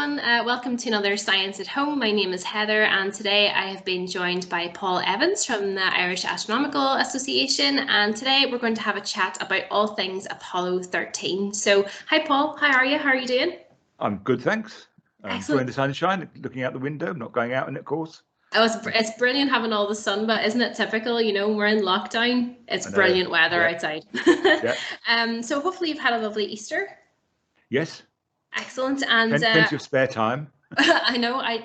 everyone. Welcome to another Science at Home. My name is Heather, and today I have been joined by Paul Evans from the Irish Astronomical Association, and today we're going to have a chat about all things Apollo 13. So, hi Paul, how are you? How are you doing? I'm good, thanks. Enjoying the sunshine, looking out the window, not going out in it, of course. Oh, it's brilliant having all the sun, but isn't it typical? You know, we're in lockdown. It's brilliant weather outside. So hopefully you've had a lovely Easter. Yes. Excellent. And plenty of spare time. I know I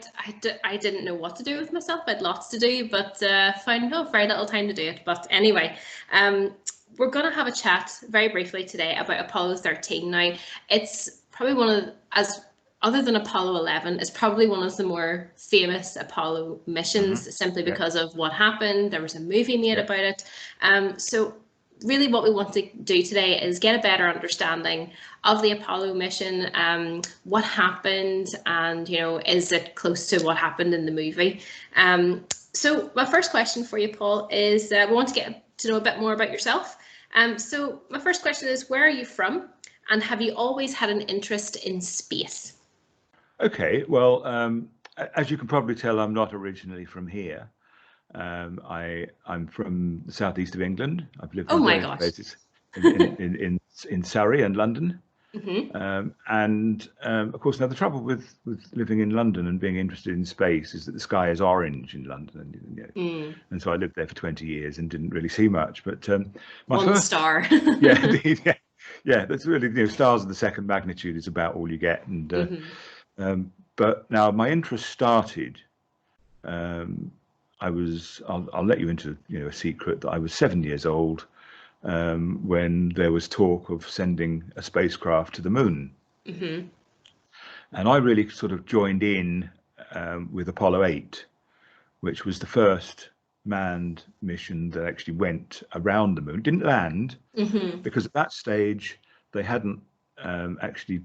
didn't know what to do with myself. I had lots to do, but found very little time to do it. But anyway, we're going to have a chat very briefly today about Apollo 13. Now, it's probably one of, other than Apollo 11, it's probably one of the more famous Apollo missions, simply because of what happened. There was a movie made about it. So really what we want to do today is get a better understanding of the Apollo mission, what happened, and, you know, is it close to what happened in the movie? So my first question for you, Paul, is we want to get to know a bit more about yourself. So my first question is, where are you from? And have you always had an interest in space? Okay, well, as you can probably tell, I'm not originally from here. I'm from the southeast of England. I've lived in various places in Surrey and London. And of course, now the trouble with living in London and being interested in space is that the sky is orange in London, and so I lived there for 20 years and didn't really see much. But my one star. yeah, that's really, you know, stars of the second magnitude is about all you get. And but now my interest started. I'll let you into, you know, a secret that I was 7 years old when there was talk of sending a spacecraft to the moon. And I really sort of joined in with Apollo 8, which was the first manned mission that actually went around the moon. Didn't land because at that stage they hadn't actually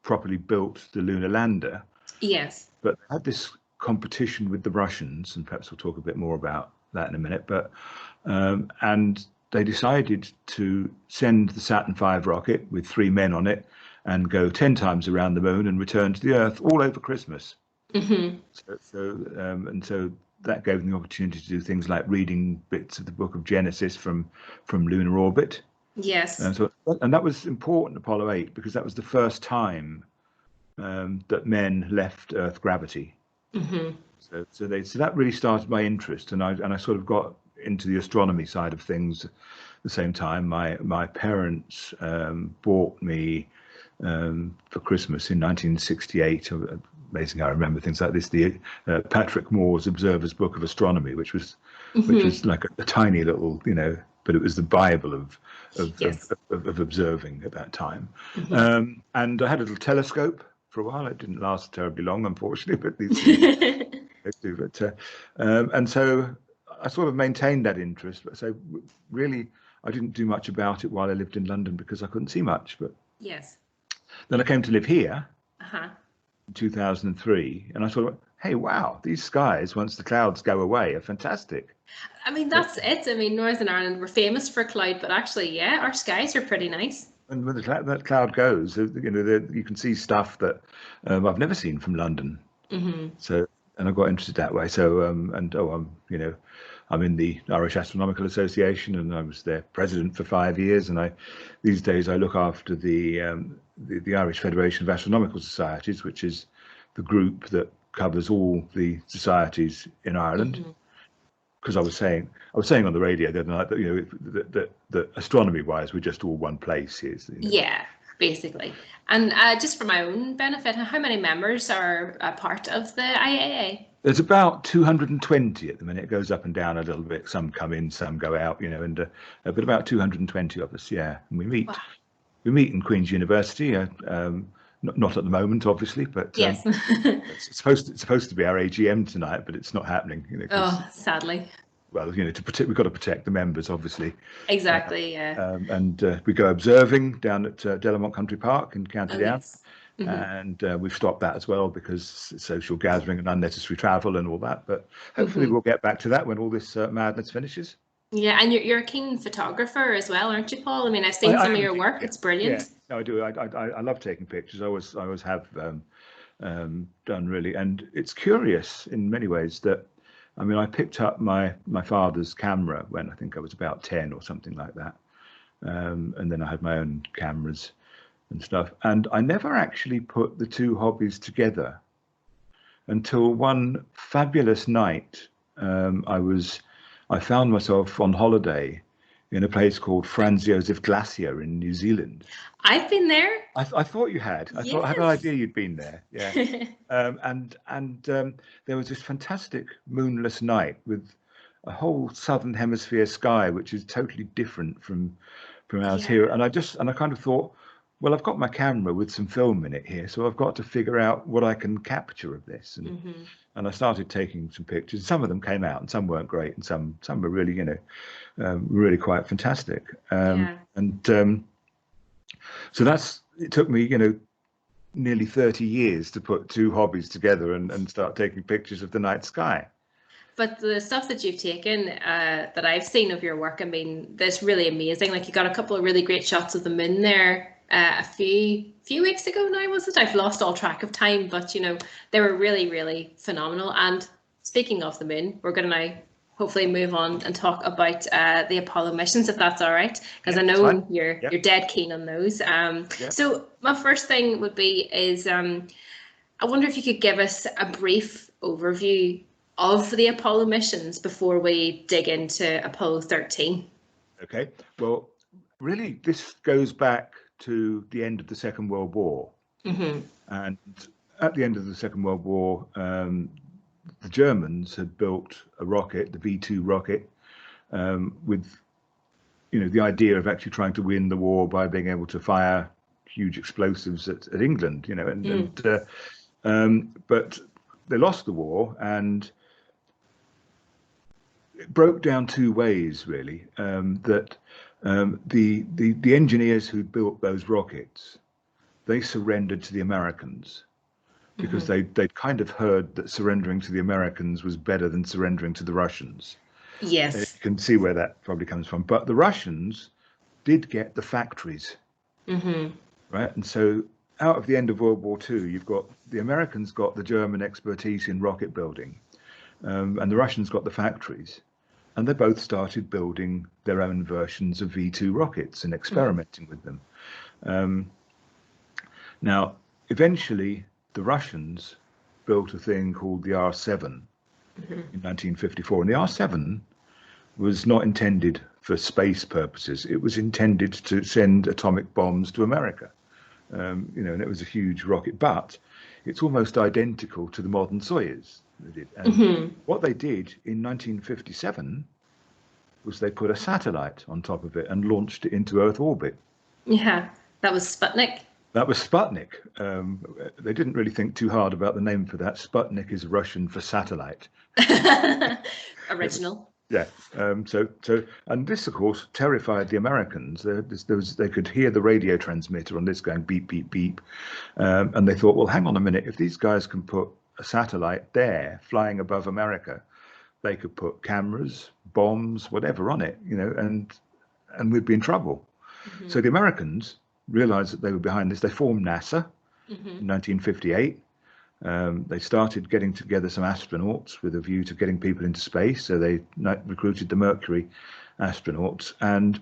properly built the lunar lander. Yes. But they had this competition with the Russians, and perhaps we'll talk a bit more about that in a minute. But and they decided to send the Saturn V rocket with 3 men on it and go 10 times around the moon and return to the Earth all over Christmas. So that gave them the opportunity to do things like reading bits of the book of Genesis from lunar orbit. Yes. And that was important, Apollo 8, because that was the first time that men left Earth gravity. So that really started my interest, and I sort of got into the astronomy side of things at the same time. My parents bought me for Christmas in 1968. Amazing, I remember things like this. The Patrick Moore's Observer's Book of Astronomy, which was like a tiny little, you know, but it was the Bible of observing at that time. And I had a little telescope for a while. It didn't last terribly long, unfortunately, but these things do. But and so I sort of maintained that interest. But so really, I didn't do much about it while I lived in London because I couldn't see much. But then I came to live here in 2003, and I thought, hey, wow, these skies, once the clouds go away, are fantastic. I mean, that's it. I mean, Northern Ireland, we're famous for cloud, but actually, yeah, our skies are pretty nice. And when that cloud goes, you know, you can see stuff that I've never seen from London. So, and I got interested that way. So, you know, I'm in the Irish Astronomical Association, and I was their president for 5 years. And these days I look after the Irish Federation of Astronomical Societies, which is the group that covers all the societies in Ireland. Because I was saying on the radio the other night that, you know, that astronomy-wise, we're just all one place here. You know. Yeah, basically. And just for my own benefit, how many members are a part of the IAA? There's about 220 at the minute. It goes up and down a little bit. Some come in, some go out. You know, and but about 220 of us. Yeah, and we meet. Wow. We meet in Queen's University. Not at the moment, obviously, but yes. it's supposed to be our AGM tonight, but it's not happening. You know, sadly. Well, you know, we've got to protect the members, obviously. Exactly. Yeah. And we go observing down at Delamont Country Park in County Down, yes. And we've stopped that as well because social gathering and unnecessary travel and all that. But hopefully we'll get back to that when all this madness finishes. Yeah, and you're a keen photographer as well, aren't you, Paul? I mean, I've seen some of your work. It's brilliant. Yeah, no, I do. I love taking pictures. I always have done really. And it's curious in many ways that, I mean, I picked up my father's camera when I think I was about 10 or something like that. And then I had my own cameras and stuff. And I never actually put the two hobbies together until one fabulous night. I found myself on holiday in a place called Franz Josef Glacier in New Zealand. I've been there. I thought you had. I had an idea you'd been there. Yeah. And there was this fantastic moonless night with a whole southern hemisphere sky, which is totally different from ours here. And I kind of thought, well, I've got my camera with some film in it here, so I've got to figure out what I can capture of this. And I started taking some pictures. Some of them came out, and some weren't great, and some were really, really quite fantastic. So it took me, nearly 30 years to put two hobbies together and start taking pictures of the night sky. But the stuff that you've taken, that I've seen of your work, I mean, that's really amazing. Like, you got a couple of really great shots of the moon there a few weeks ago now, was it? I've lost all track of time, but they were really, really phenomenal. And speaking of the moon, we're going to now hopefully move on and talk about the Apollo missions, if that's all right, because I know you're dead keen on those. So my first thing would be is I wonder if you could give us a brief overview of the Apollo missions before we dig into Apollo 13. Okay, well, really, this goes back to the end of the Second World War. And at the end of the Second World War, the Germans had built a rocket, the V2 rocket, with, the idea of actually trying to win the war by being able to fire huge explosives at England, but they lost the war, and it broke down two ways, really. That the engineers who built those rockets, they surrendered to the Americans because they'd kind of heard that surrendering to the Americans was better than surrendering to the Russians. Yes. You can see where that probably comes from. But the Russians did get the factories, right? And so out of the end of World War II, you've got the Americans got the German expertise in rocket building, and the Russians got the factories. And they both started building their own versions of V2 rockets and experimenting with them. Now, eventually, the Russians built a thing called the R7 in 1954. And the R7 was not intended for space purposes. It was intended to send atomic bombs to America. And it was a huge rocket, but it's almost identical to the modern Soyuz. And what they did in 1957 was they put a satellite on top of it and launched it into Earth orbit. Yeah, that was Sputnik. That was Sputnik. They didn't really think too hard about the name for that. Sputnik is Russian for satellite. Original. Yeah. And this, of course, terrified the Americans. They could hear the radio transmitter on this going beep, beep, beep. And they thought, well, hang on a minute. If these guys can put a satellite there flying above America, they could put cameras, bombs, whatever on it, and we'd be in trouble. So the Americans realized that they were behind this. They formed NASA in 1958. They started getting together some astronauts with a view to getting people into space. So they recruited the Mercury astronauts. And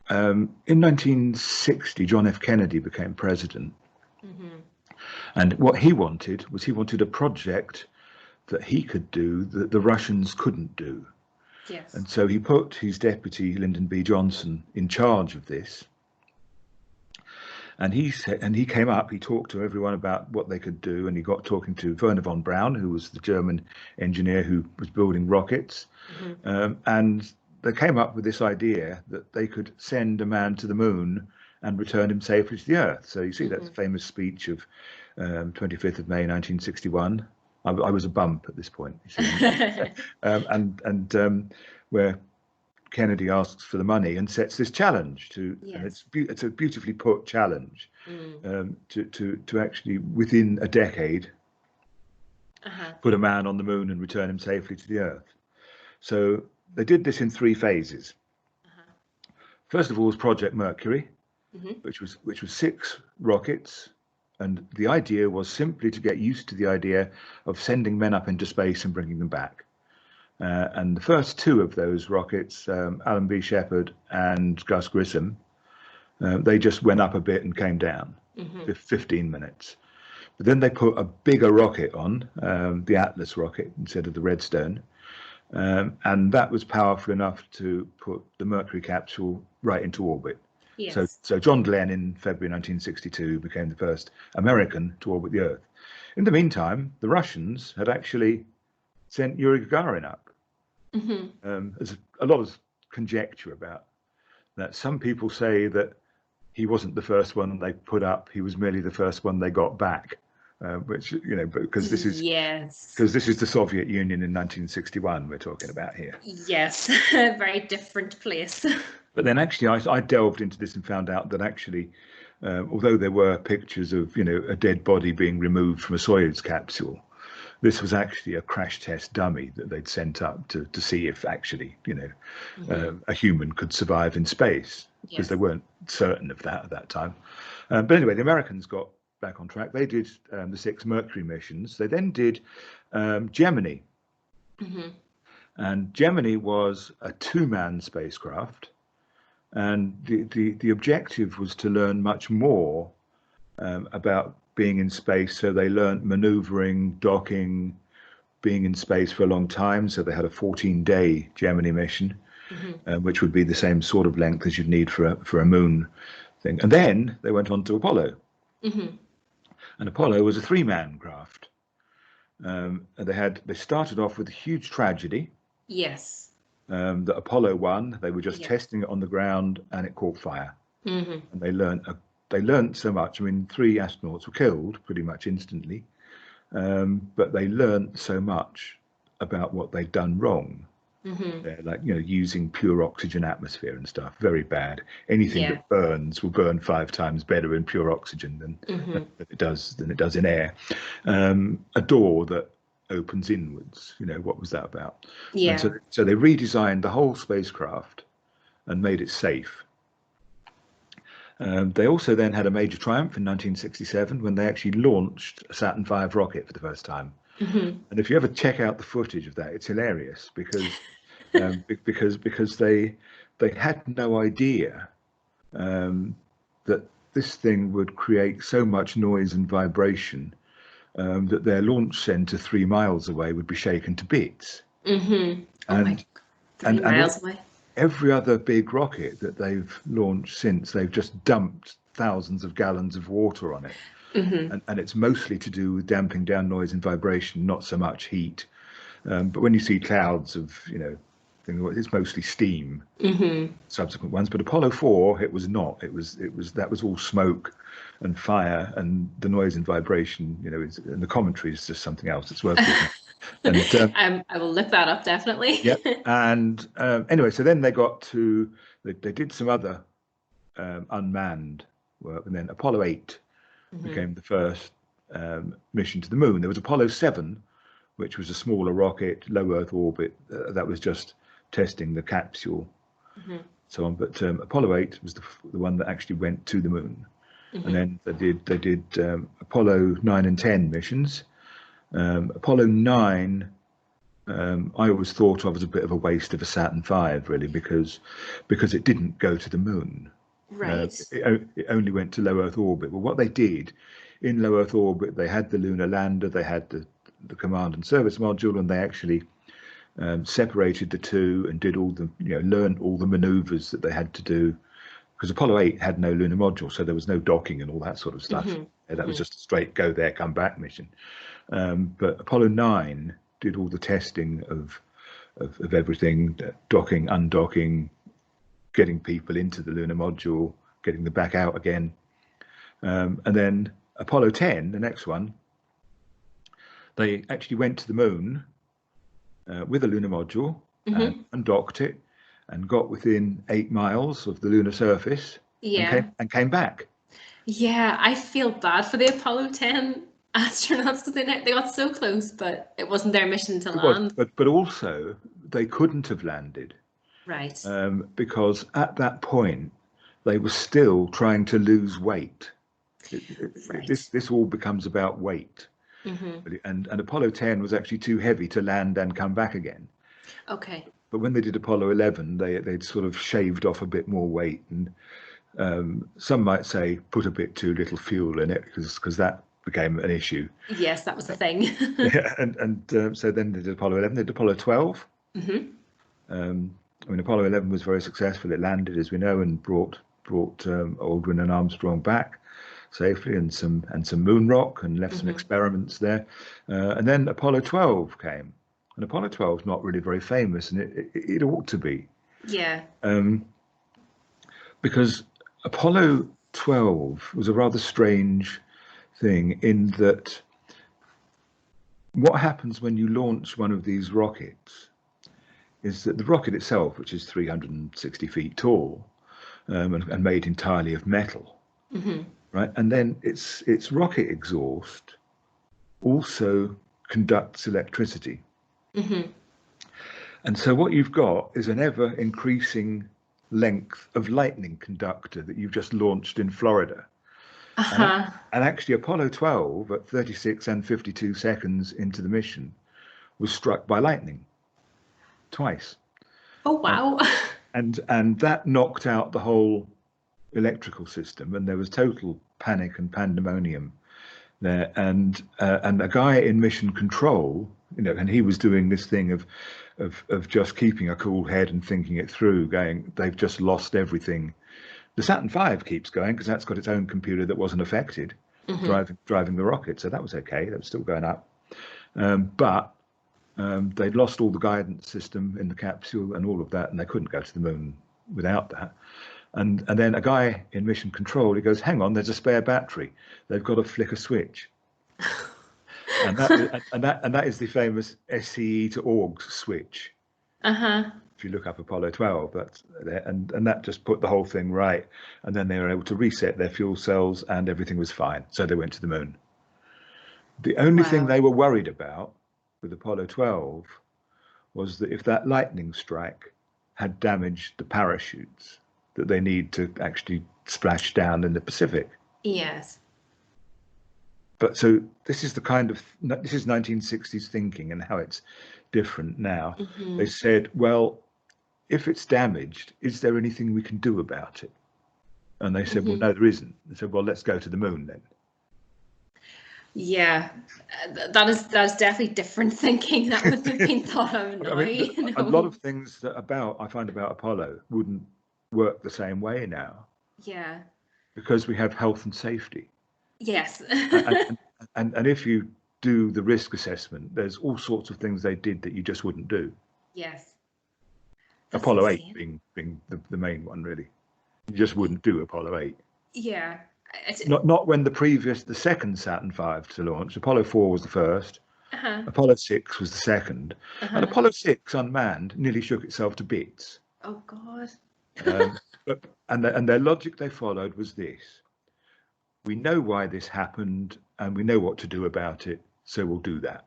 in 1960, John F. Kennedy became president. And what he wanted a project that he could do that the Russians couldn't do. Yes. And so he put his deputy, Lyndon B. Johnson, in charge of this. And he came up, he talked to everyone about what they could do, and he got talking to Wernher von Braun, who was the German engineer who was building rockets. And they came up with this idea that they could send a man to the moon and return him safely to the Earth. So you see that famous speech of 25th of May 1961. I was a bump at this point, you see. Where Kennedy asks for the money and sets this challenge to, and it's a beautifully put challenge to actually within a decade put a man on the moon and return him safely to the Earth. So they did this in 3 phases. First of all was Project Mercury, which was 6 rockets And the idea was simply to get used to the idea of sending men up into space and bringing them back. And the first two of those rockets, Alan B. Shepard and Gus Grissom, they just went up a bit and came down, 15 minutes. But then they put a bigger rocket on, the Atlas rocket instead of the Redstone. And that was powerful enough to put the Mercury capsule right into orbit. Yes. So John Glenn in February 1962 became the first American to orbit the Earth. In the meantime, the Russians had actually sent Yuri Gagarin up. There's a lot of conjecture about that. Some people say that he wasn't the first one they put up; he was merely the first one they got back. Which, you know, because this is the Soviet Union in 1961 we're talking about here. Yes, a very different place. But then actually I delved into this and found out that actually, although there were pictures of, you know, a dead body being removed from a Soyuz capsule, this was actually a crash test dummy that they'd sent up to see if actually, you know, a human could survive in space, because they weren't certain of that at that time. But anyway, the Americans got back on track. They did the 6 Mercury missions. They then did Gemini. And Gemini was a 2-man spacecraft. And the objective was to learn much more about being in space. So they learned maneuvering, docking, being in space for a long time. So they had a 14-day Gemini mission, which would be the same sort of length as you'd need for a moon thing. And then they went on to Apollo. And Apollo was a 3-man craft. And they started off with a huge tragedy. Yes. That Apollo 1, they were just testing it on the ground and it caught fire. And they learned so much. I mean, 3 astronauts were killed pretty much instantly, but they learned so much about what they'd done wrong. Like, you know, using pure oxygen atmosphere and stuff, very bad. Anything that burns will burn 5 times better in pure oxygen than it does in air. A door that opens inwards, you know, what was that about? And so they redesigned the whole spacecraft and made it safe. They also then had a major triumph in 1967 when they actually launched a Saturn V rocket for the first time. And if you ever check out the footage of that, it's hilarious because they had no idea that this thing would create so much noise and vibration that their launch center 3 miles away would be shaken to bits. And 3 miles away. Every other big rocket that they've launched since, they've just dumped thousands of gallons of water on it. And it's mostly to do with damping down noise and vibration, not so much heat. But when you see clouds of, you know, it's mostly steam. Subsequent ones, but Apollo 4, it was not. That was all smoke and fire, and the noise and vibration, you know, and the commentary is just something else. It's worth looking. And I will look that up definitely. And anyway, so then they got to they did some other unmanned work, and then Apollo 8 became the first mission to the moon. There was Apollo 7, which was a smaller rocket, low Earth orbit, that was just testing the capsule, so on. But Apollo 8 was the one that actually went to the moon. And then they did Apollo 9 and 10 missions. Apollo 9, I always thought of as a bit of a waste of a Saturn V, really, because it didn't go to the moon. It only went to low Earth orbit. Well, what they did in low Earth orbit, they had the lunar lander, they had the command and service module, and they actually separated the two and did all the, you know, learned all the maneuvers that they had to do, because Apollo 8 had no lunar module, so there was no docking and all that sort of stuff. That was just a straight go there, come back mission. But Apollo 9 did all the testing of everything, docking, undocking, getting people into the lunar module, getting them back out again. And then Apollo 10, the next one, they actually went to the moon with a lunar module and undocked it and got within 8 miles of the lunar surface and came back. I feel bad for the Apollo 10 astronauts because they got so close, but it wasn't their mission to land. But also they couldn't have landed. Right. Because at that point they were still trying to lose weight. Right. This all becomes about weight. And Apollo 10 was actually too heavy to land and come back again. Okay. But when they did Apollo 11, they'd sort of shaved off a bit more weight, and some might say put a bit too little fuel in it because that became an issue. Yes, that was the thing. Yeah, and so then they did Apollo 11. They did Apollo 12. I mean, Apollo 11 was very successful. It landed, as we know, and brought Aldrin and Armstrong back safely, and some moon rock, and left some experiments there. And then Apollo 12 came, and Apollo 12 is not really very famous, and it ought to be. Yeah. Because Apollo 12 was a rather strange thing in that what happens when you launch one of these rockets is that the rocket itself, which is 360 feet tall, and made entirely of metal, right? And then its rocket exhaust also conducts electricity. And so what you've got is an ever increasing length of lightning conductor that you've just launched in Florida. And actually Apollo 12 at 36 and 52 seconds into the mission was struck by lightning twice. Oh, wow. And that knocked out the whole electrical system, and there was total panic and pandemonium there. And a guy in mission control, and he was doing this thing of just keeping a cool head and thinking it through, going, they've just lost everything. The Saturn V keeps going because that's got its own computer that wasn't affected, driving the rocket, so that was okay. That was still going up, but they'd lost all the guidance system in the capsule and all of that, and they couldn't go to the moon without that. And then a guy in mission control, he goes, hang on, there's a spare battery. They've got to flick a switch. and that is the famous SCE to AUX switch. If you look up Apollo 12, that's there, and that just put the whole thing right. And then they were able to reset their fuel cells, and everything was fine. So they went to the moon. The only thing they were worried about with Apollo 12 was that if that lightning strike had damaged the parachutes that they need to actually splash down in the Pacific. Yes. But so this is 1960s thinking and how it's different now. They said, well, if it's damaged, is there anything we can do about it? And they said, well, no, there isn't. They said, well, let's go to the moon then. Yeah, that's definitely different thinking that would have been thought of now. I mean, a lot of things I find about Apollo wouldn't work the same way now. Yeah. Because we have health and safety. Yes. and if you do the risk assessment, there's all sorts of things they did that you just wouldn't do. Yes. That's Apollo insane. 8 being the main one, really. You just wouldn't do Apollo 8. Yeah. Not when the second Saturn V to launch. Apollo 4 was the first. Apollo 6 was the second. And Apollo 6 unmanned nearly shook itself to bits. Oh God. And their logic they followed was this: we know why this happened and we know what to do about it, so we'll do that.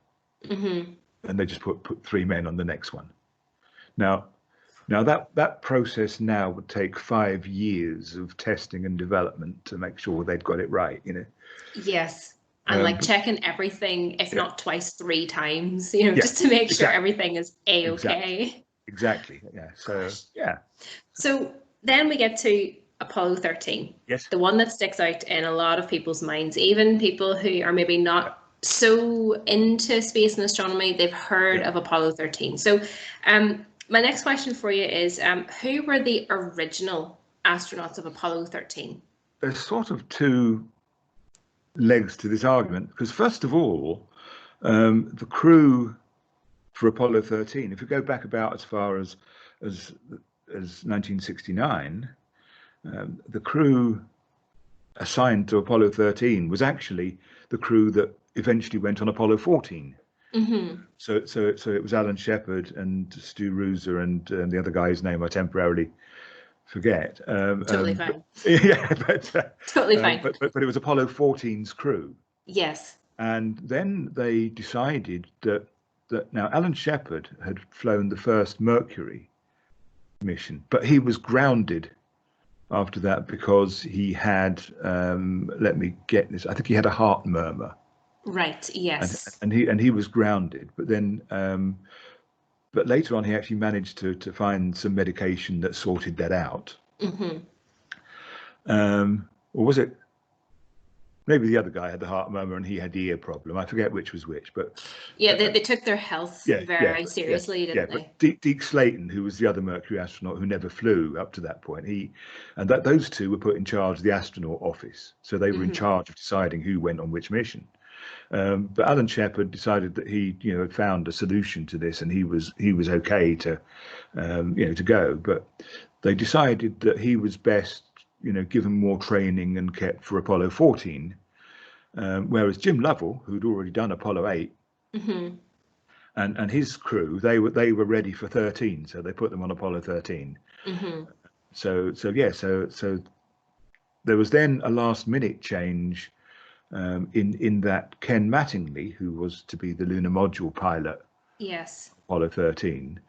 And they just put 3 men on the next one. Now that process now would take 5 years of testing and development to make sure they'd got it right, Yes. And checking everything, if not twice, 3 times, just to make sure everything is A-okay. Exactly. Yeah. So, yeah. So then we get to Apollo 13. Yes. The one that sticks out in a lot of people's minds, even people who are maybe not so into space and astronomy, they've heard of Apollo 13. So my next question for you is, who were the original astronauts of Apollo 13? There's sort of 2 legs to this argument, because first of all, the crew for Apollo 13, if you go back about as far as 1969, the crew assigned to Apollo 13 was actually the crew that eventually went on Apollo 14. So it was Alan Shepard and Stu Rooser and the other guy's name I temporarily forget. Totally fine. But totally fine. But it was Apollo 14's crew. Yes. And then they decided that now Alan Shepard had flown the first Mercury mission, but he was grounded after that because he had, let me get this, I think he had a heart murmur. Right. Yes. And he was grounded. But then, but later on, he actually managed to find some medication that sorted that out. Or was it? Maybe the other guy had the heart murmur and he had the ear problem. I forget which was which, but yeah, they took their health very seriously, didn't they? But Deke Slayton, who was the other Mercury astronaut who never flew up to that point, those two were put in charge of the astronaut office, so they were in charge of deciding who went on which mission. But Alan Shepard decided that he, had found a solution to this, and he was okay to, to go. But they decided that he was best, given more training and kept for Apollo 14, whereas Jim Lovell, who'd already done Apollo 8, and his crew, they were ready for 13, so they put them on Apollo 13. So there was then a last-minute change in that Ken Mattingly, who was to be the lunar module pilot, Apollo 13,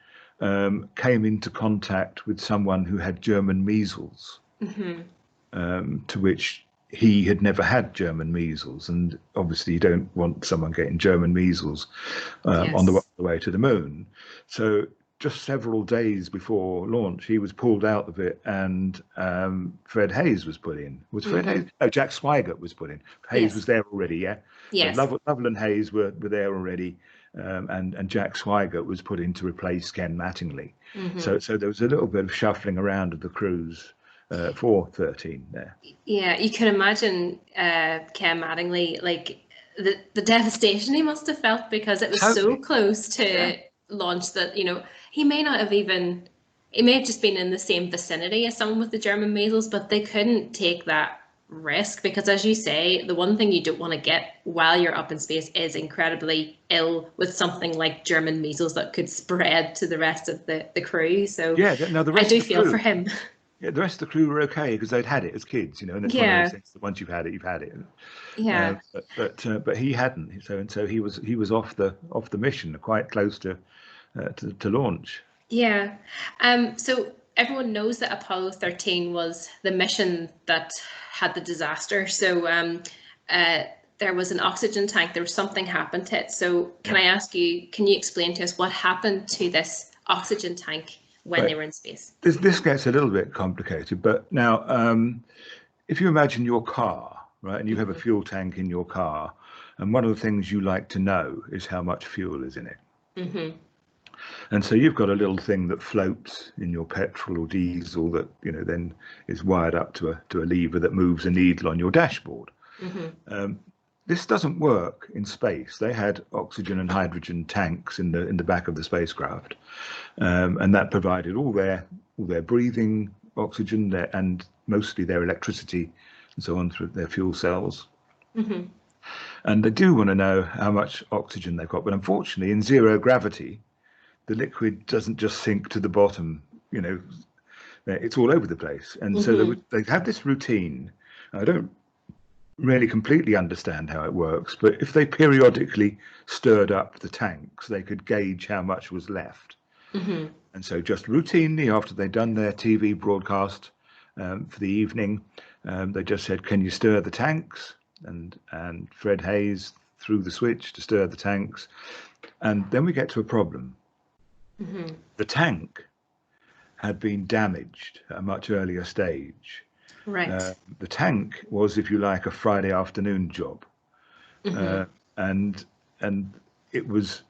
came into contact with someone who had German measles. To which he had never had German measles, and obviously you don't want someone getting German measles on the way to the moon. So just several days before launch, he was pulled out of it, and Fred Hayes was put in. Was Fred Hayes? No, Jack Swigert was put in. Hayes was there already, yeah? Yes. So Lovell and Hayes were there already, and Jack Swigert was put in to replace Ken Mattingly. So there was a little bit of shuffling around of the crews for 13 there. Yeah, you can imagine Ken Mattingly, like the devastation he must have felt, because it was so close to launch that, he may not have even, it may have just been in the same vicinity as someone with the German measles, but they couldn't take that risk because, as you say, the one thing you don't want to get while you're up in space is incredibly ill with something like German measles that could spread to the rest of the crew. So I do feel for him. Yeah, the rest of the crew were okay because they'd had it as kids, and it's one of those things that once you've had it, you've had it. Yeah. But he hadn't, so he was off the mission, quite close to launch. Yeah. So everyone knows that Apollo 13 was the mission that had the disaster. So there was an oxygen tank. There was something happened to it. So can I ask you? Can you explain to us what happened to this oxygen tank when they were in space? This gets a little bit complicated, but now if you imagine your car, right, and you have a fuel tank in your car, and one of the things you like to know is how much fuel is in it. And so you've got a little thing that floats in your petrol or diesel that then is wired up to a lever that moves a needle on your dashboard. This doesn't work in space. They had oxygen and hydrogen tanks in the back of the spacecraft, and that provided all their breathing oxygen and mostly their electricity and so on through their fuel cells. And they do want to know how much oxygen they've got, but unfortunately, in zero gravity, the liquid doesn't just sink to the bottom. It's all over the place, and so they have this routine. I don't really completely understand how it works, but if they periodically stirred up the tanks, they could gauge how much was left. And so just routinely, after they'd done their TV broadcast for the evening, they just said, "Can you stir the tanks?" And Fred Hayes threw the switch to stir the tanks. And then we get to a problem. The tank had been damaged at a much earlier stage. Right. The tank was, if you like, a Friday afternoon job, and it was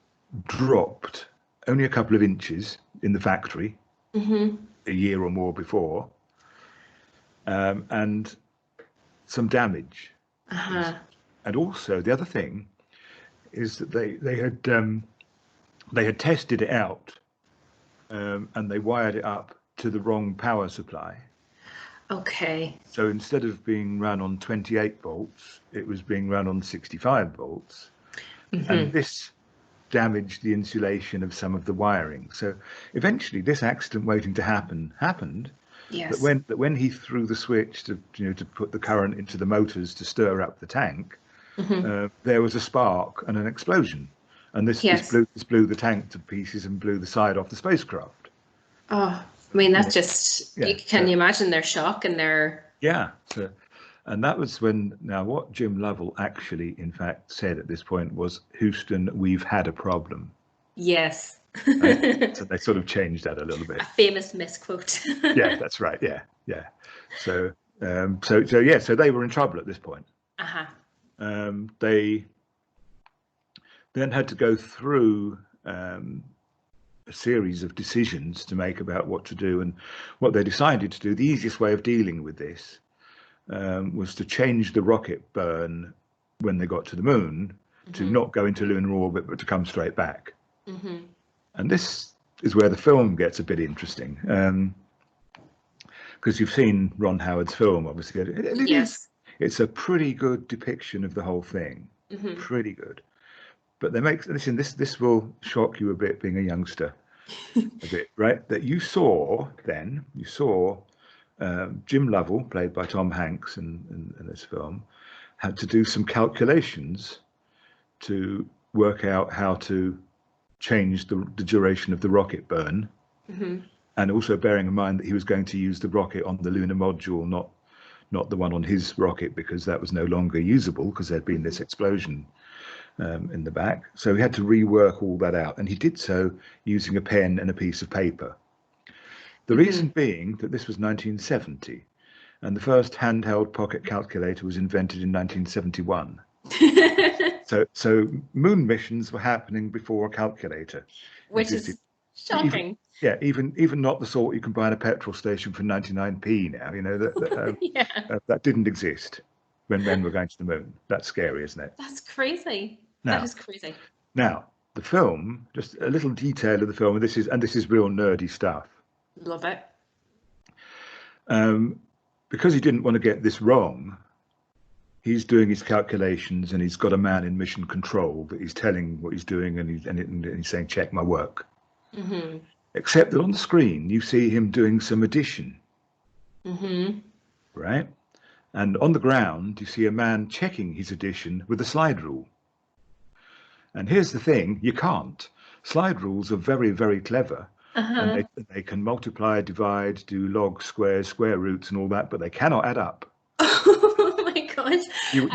dropped only a couple of inches in the factory a year or more before, and some damage. And also the other thing is that they had tested it out, and they wired it up to the wrong power supply. Okay. So instead of being run on 28 volts, it was being run on 65 volts. And this damaged the insulation of some of the wiring. So eventually this accident waiting to happen happened. Yes. But when he threw the switch to put the current into the motors to stir up the tank, there was a spark and an explosion. And this blew the tank to pieces and blew the side off the spacecraft. Oh. I mean, you that's know, just, yeah. can you imagine their shock and their... Yeah. So, and that was when, now what Jim Lovell actually, in fact, said at this point was, Houston, we've had a problem. Yes. Right? So they sort of changed that a little bit. A famous misquote. Yeah, that's right. Yeah, yeah. So, so they were in trouble at this point. Uh-huh. They then had to go through a series of decisions to make about what to do, and what they decided to do. The easiest way of dealing with this was to change the rocket burn when they got to the moon to not go into lunar orbit, but to come straight back. And this is where the film gets a bit interesting, because you've seen Ron Howard's film, obviously. Yes. It's a pretty good depiction of the whole thing, pretty good. But they make, listen, this will shock you a bit, being a youngster, a bit, right? That you saw Jim Lovell, played by Tom Hanks in this film, had to do some calculations to work out how to change the duration of the rocket burn, and also bearing in mind that he was going to use the rocket on the lunar module, not the one on his rocket, because that was no longer usable because there'd been this explosion in the back. So he had to rework all that out, and he did so using a pen and a piece of paper. The reason being that this was 1970, and the first handheld pocket calculator was invented in 1971. So moon missions were happening before a calculator Which existed. is shocking. Even not the sort you can buy in a petrol station for 99p now. You know that didn't exist when men were going to the moon. That's scary, isn't it? That's crazy. Now, that is crazy. Now, the film, just a little detail of the film, and this is real nerdy stuff. Love it. Because he didn't want to get this wrong, he's doing his calculations, and he's got a man in mission control that he's telling what he's doing, and he's saying, check my work. Except that on the screen, you see him doing some addition. Right? And on the ground, you see a man checking his addition with a slide rule. And here's the thing, you can't. Slide rules are very, very clever. And they can multiply, divide, do logs, squares, square roots and all that, but they cannot add up. Oh my gosh. You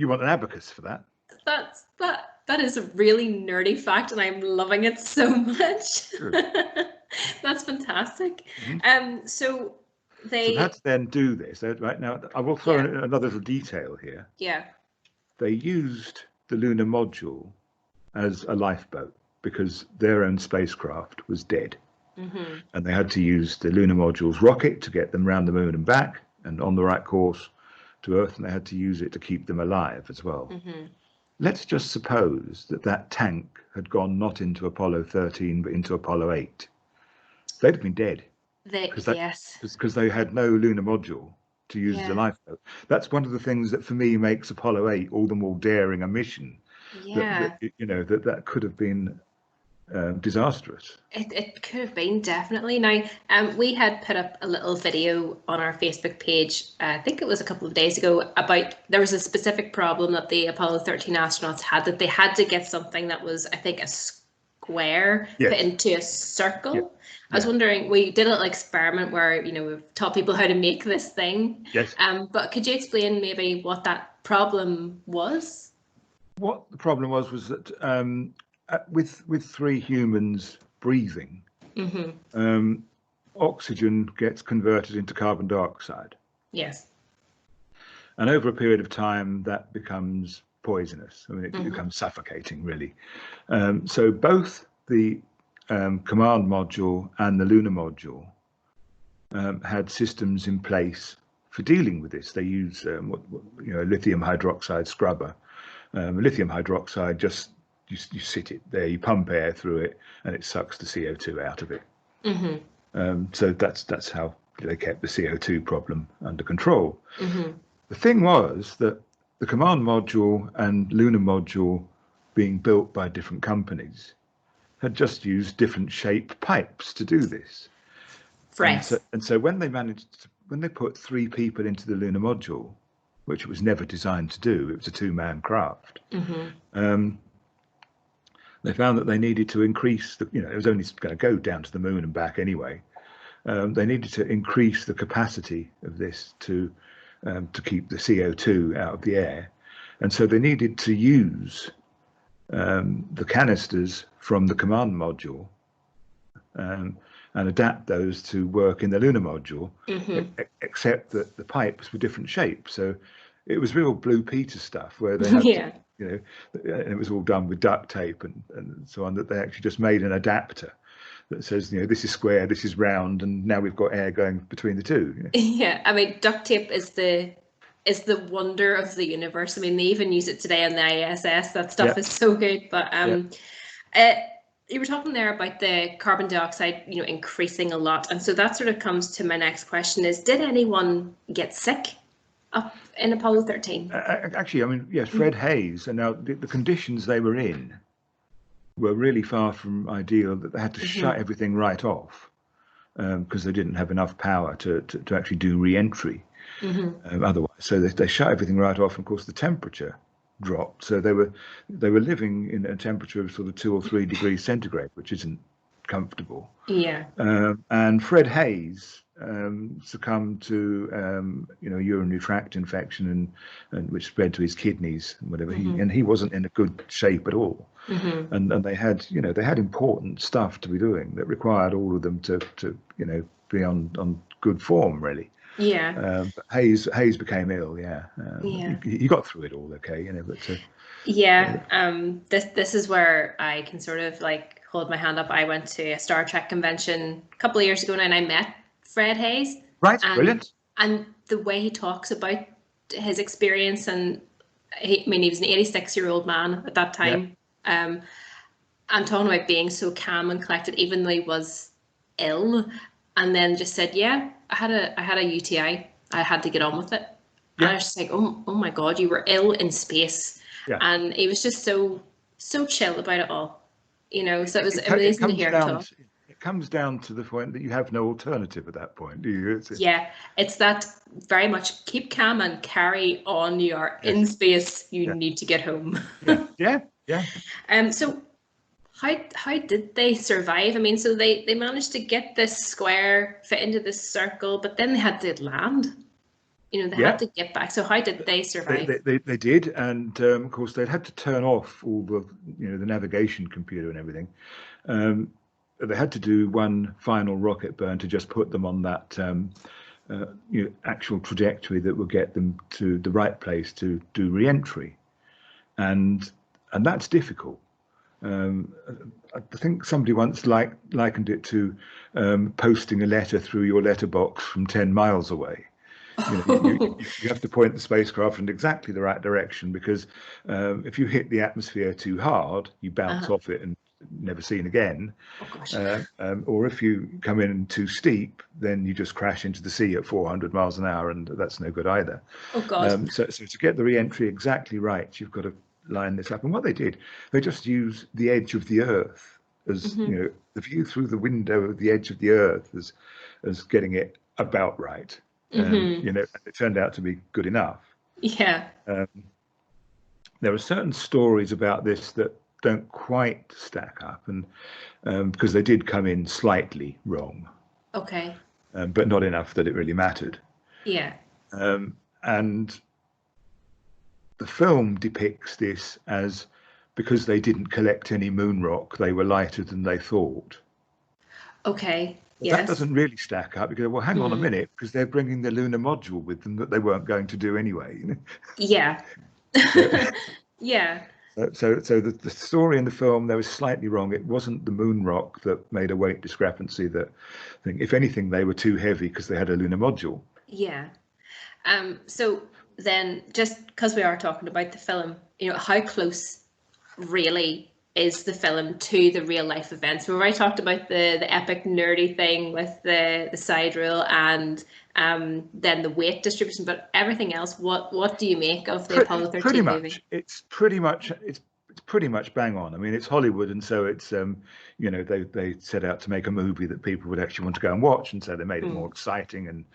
want an abacus for that? That is a really nerdy fact, and I'm loving it so much. Sure. That's fantastic. So they had to then do this. Right now, I will throw in another little detail here. Yeah. They used the lunar module as a lifeboat because their own spacecraft was dead. And they had to use the lunar module's rocket to get them around the moon and back and on the right course to Earth, and they had to use it to keep them alive as well. Let's just suppose that tank had gone not into Apollo 13 but into Apollo 8. They'd have been dead. Because they had no lunar module to use as a lifeboat. That's one of the things that for me makes Apollo 8 all the more daring a mission. That could have been disastrous. It could have been, definitely. Now, we had put up a little video on our Facebook page, I think it was a couple of days ago, about there was a specific problem that the Apollo 13 astronauts had, that they had to get something that was, I think, a square put into a circle. I was wondering, we did a little experiment where, we've taught people how to make this thing. Yes. But could you explain maybe what that problem was? What the problem was that with three humans breathing, oxygen gets converted into carbon dioxide. Yes. And over a period of time, that becomes poisonous. I mean, it becomes suffocating, really. So both the command module and the lunar module had systems in place for dealing with this. They use a lithium hydroxide scrubber. Lithium hydroxide, just you sit it there, you pump air through it, and it sucks the CO2 out of it. So that's how they kept the CO2 problem under control. The thing was that the command module and lunar module, being built by different companies, had just used different shape pipes to do this. And so when they put 3 people into the lunar module, which it was never designed to do, it was a 2-man craft. They found that they needed to increase it was only going to go down to the moon and back anyway. they needed to increase the capacity of this to keep the CO2 out of the air, and so they needed to use the canisters from the command module and adapt those to work in the lunar module, except that the pipes were different shapes. So it was real Blue Peter stuff where they had to, and it was all done with duct tape and so on, that they actually just made an adapter that says, this is square, this is round, and now we've got air going between the two. Yeah, I mean, duct tape is the wonder of the universe. I mean, they even use it today on the ISS. That stuff is so good. But you were talking there about the carbon dioxide, increasing a lot, and so that sort of comes to my next question: is did anyone get sick up in Apollo 13? Actually, I mean, yes, Fred Hayes, and now the conditions they were in were really far from ideal. That they had to shut everything right off because they didn't have enough power to actually do re-entry. Otherwise, so they shut everything right off. And of course, the temperature dropped, so they were living in a temperature of sort of 2 or 3 degrees centigrade, which isn't comfortable. And Fred Hayes succumbed to urinary tract infection and which spread to his kidneys and whatever. He wasn't in a good shape at all. And they had important stuff to be doing that required all of them to be on good form, really. But Hayes became ill. He got through it all okay, but this is where I can sort of like hold my hand up. I went to a Star Trek convention a couple of years ago, and I met Fred Hayes. Right, brilliant. And the way he talks about his experience, and he was an 86-year-old man at that time. And talking about being so calm and collected, even though he was ill, and then just said, I had a UTI. I had to get on with it. And I was just like, oh my God, you were ill in space. And he was just so chill about it all. So it was amazing to hear him talk. It comes down to the point that you have no alternative at that point, do you? It's that very much keep calm and carry on. You are in space. You need to get home. So how did they survive? I mean, so they managed to get this square fit into this circle, but then they had to land. They had to get back. So how did they survive? They did, and of course they'd had to turn off all the the navigation computer and everything. They had to do one final rocket burn to just put them on that actual trajectory that would get them to the right place to do re-entry, and that's difficult. I think somebody once likened it to posting a letter through your letterbox from 10 miles away. You have to point the spacecraft in exactly the right direction, because if you hit the atmosphere too hard, you bounce off it and never seen again. Or if you come in too steep, then you just crash into the sea at 400 miles an hour, and that's no good either. So to get the re-entry exactly right, you've got to line this up. And what they did, they just used the edge of the Earth as the view through the window of the edge of the Earth as getting it about right. It turned out to be good enough. There are certain stories about this that don't quite stack up, and because they did come in slightly wrong. But not enough that it really mattered. And the film depicts this as, because they didn't collect any moon rock, they were lighter than they thought. That doesn't really stack up, because, well, hang on a minute, because they're bringing the lunar module with them that they weren't going to do anyway. So the story in the film, there was slightly wrong. It wasn't the moon rock that made a weight discrepancy. That if anything, they were too heavy because they had a lunar module. So then, just because we are talking about the film, how close really is the film to the real life events? We've already talked about the epic nerdy thing with the sidereal and then the weight distribution, but everything else, what do you make of the Apollo 13 movie? It's pretty much bang on. I mean, it's Hollywood, and so it's they set out to make a movie that people would actually want to go and watch, and so they made it more exciting, and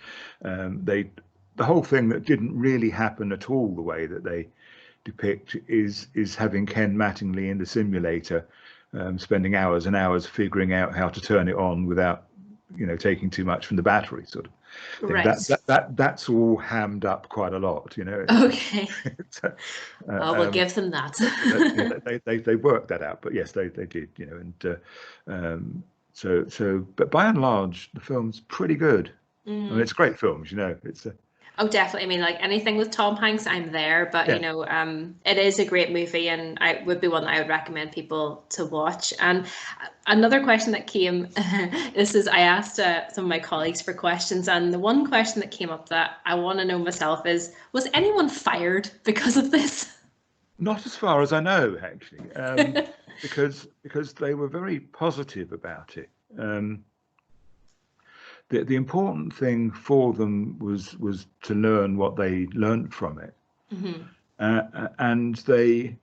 the whole thing that didn't really happen at all the way that they depict is having Ken Mattingly in the simulator, spending hours and hours figuring out how to turn it on without taking too much from the battery sort of thing. Right. That's all hammed up quite a lot, Okay. We'll give them that. They worked that out, but yes, they did, but by and large, the film's pretty good. I mean, it's great films, it's Oh, definitely. I mean, like anything with Tom Hanks, I'm there. But it is a great movie, and I would be one that I would recommend people to watch. And another question that came, I asked some of my colleagues for questions, and the one question that came up that I want to know myself is, was anyone fired because of this? Not as far as I know, actually, because they were very positive about it. The important thing for them was to learn what they learned from it, and they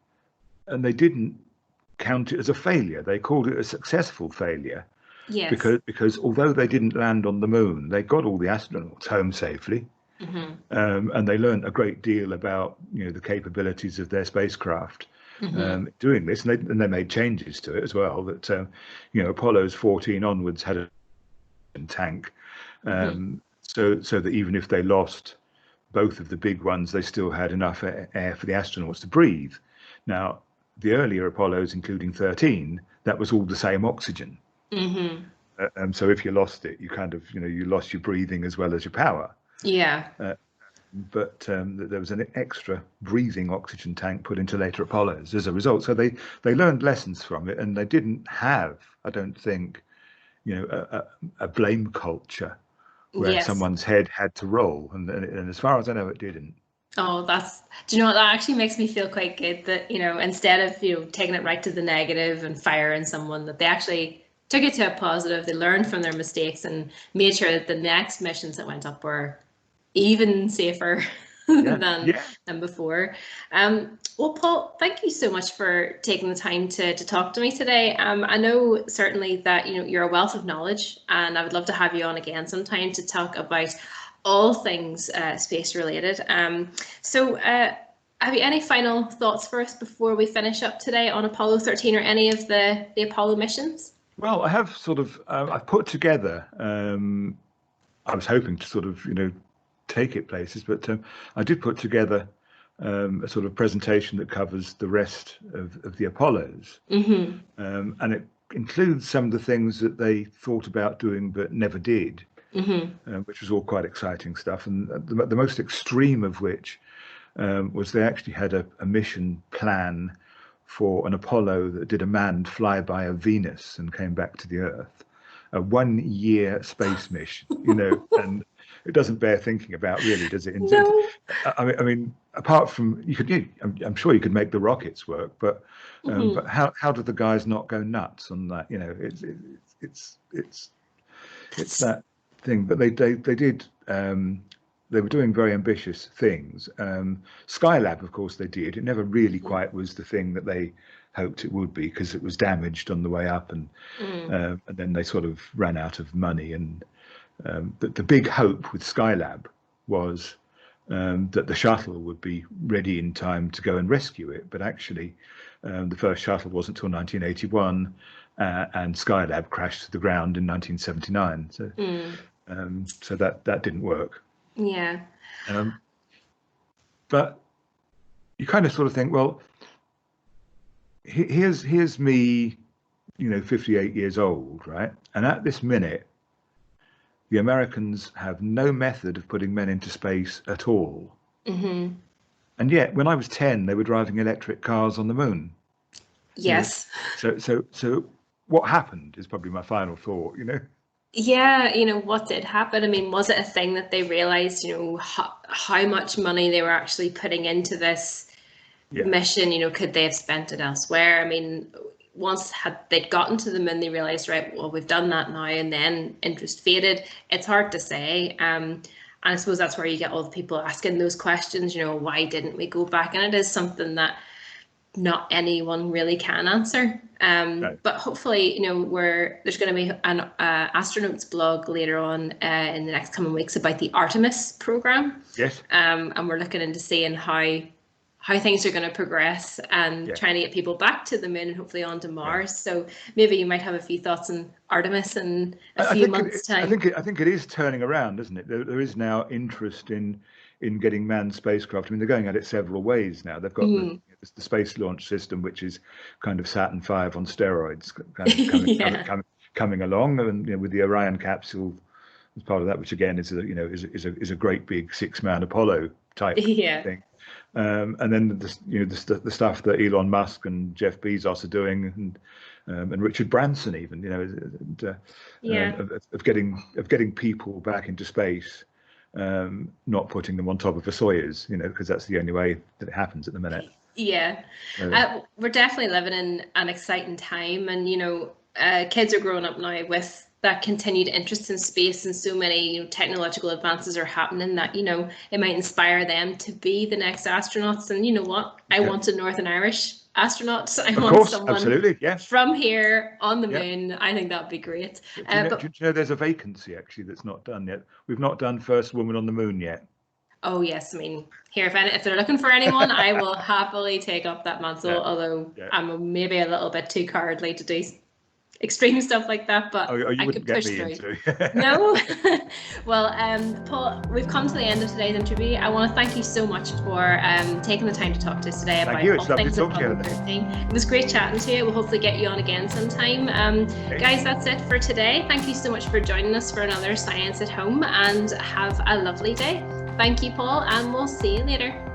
didn't count it as a failure. They called it a successful failure, because although they didn't land on the moon, they got all the astronauts home safely, and they learned a great deal about the capabilities of their spacecraft doing this, and they made changes to it as well. That Apollo's 14 onwards had a tank, so that even if they lost both of the big ones, they still had enough air for the astronauts to breathe. Now, the earlier Apollos, including 13, that was all the same oxygen. So if you lost it, you kind of you lost your breathing as well as your power. But there was an extra breathing oxygen tank put into later Apollos as a result. So they learned lessons from it, and they didn't have, I don't think, a blame culture where someone's head had to roll, and as far as I know, it didn't. Oh, do you know what? That actually makes me feel quite good that, instead of, taking it right to the negative and firing someone, that they actually took it to a positive. They learned from their mistakes and made sure that the next missions that went up were even safer than before. Well, Paul, thank you so much for taking the time to talk to me today. I know certainly that you're a wealth of knowledge, and I would love to have you on again sometime to talk about all things space related. So have you any final thoughts for us before we finish up today on Apollo 13 or any of the Apollo missions? Well, I have sort of I've put together. I was hoping to sort of take it places, but I did put together a sort of presentation that covers the rest of the Apollos, and it includes some of the things that they thought about doing but never did, which was all quite exciting stuff. And the most extreme of which was they actually had a mission plan for an Apollo that did a manned flyby of Venus and came back to the Earth, a 1-year space mission, and it doesn't bear thinking about, really, does it? No. I mean, apart from I'm sure you could make the rockets work, but how did the guys not go nuts on that? It's that thing. But they did. They were doing very ambitious things. Skylab, of course, they did. It never really quite was the thing that they hoped it would be, because it was damaged on the way up, and then they sort of ran out of money. And the big hope with Skylab was that the shuttle would be ready in time to go and rescue it. But actually, the first shuttle wasn't until 1981, and Skylab crashed to the ground in 1979. So that didn't work. Yeah. But you kind of sort of think, well, here's me, 58 years old, right? And at this minute, the Americans have no method of putting men into space at all. And yet, when I was 10, they were driving electric cars on the moon. Yes. So what happened is probably my final thought, Yeah, what did happen? I mean, was it a thing that they realized, how much money they were actually putting into this mission? Could they have spent it elsewhere? I mean, once they'd gotten to the moon, they realized, right, well, we've done that now, and then interest faded. It's hard to say. And I suppose that's where you get all the people asking those questions, why didn't we go back? And it is something that not anyone really can answer. But hopefully, there's going to be an astronauts blog later on in the next coming weeks about the Artemis program. Yes. And we're looking into seeing how how things are going to progress and trying to get people back to the moon and hopefully onto Mars. So maybe you might have a few thoughts on Artemis in a few months' time. I think it is turning around, isn't it? There is now interest in getting manned spacecraft. I mean, they're going at it several ways now. They've got the space launch system, which is kind of Saturn V on steroids, coming along, and with the Orion capsule as part of that, which again is a great big 6-man Apollo type thing. And then the stuff that Elon Musk and Jeff Bezos are doing, and Richard Branson even, of getting people back into space, not putting them on top of a Soyuz, because that's the only way that it happens at the minute. Yeah, we're definitely living in an exciting time, and kids are growing up now with that continued interest in space, and so many technological advances are happening that it might inspire them to be the next astronauts. And you know what? I want a Northern Irish astronaut. I want someone from here on the moon. I think that'd be great. Do you know there's a vacancy actually that's not done yet? We've not done first woman on the moon yet. Oh yes, I mean, here if they're looking for anyone, I will happily take up that mantle. Although I'm maybe a little bit too cowardly to do extreme stuff like that, but I could push through. No. Well, Paul, we've come to the end of today's interview. I want to thank you so much for taking the time to talk to us today about all things Apollo 13. It was great chatting to you. We'll hopefully get you on again sometime. Guys, that's it for today. Thank you so much for joining us for another Science at Home, and have a lovely day. Thank you, Paul, and we'll see you later.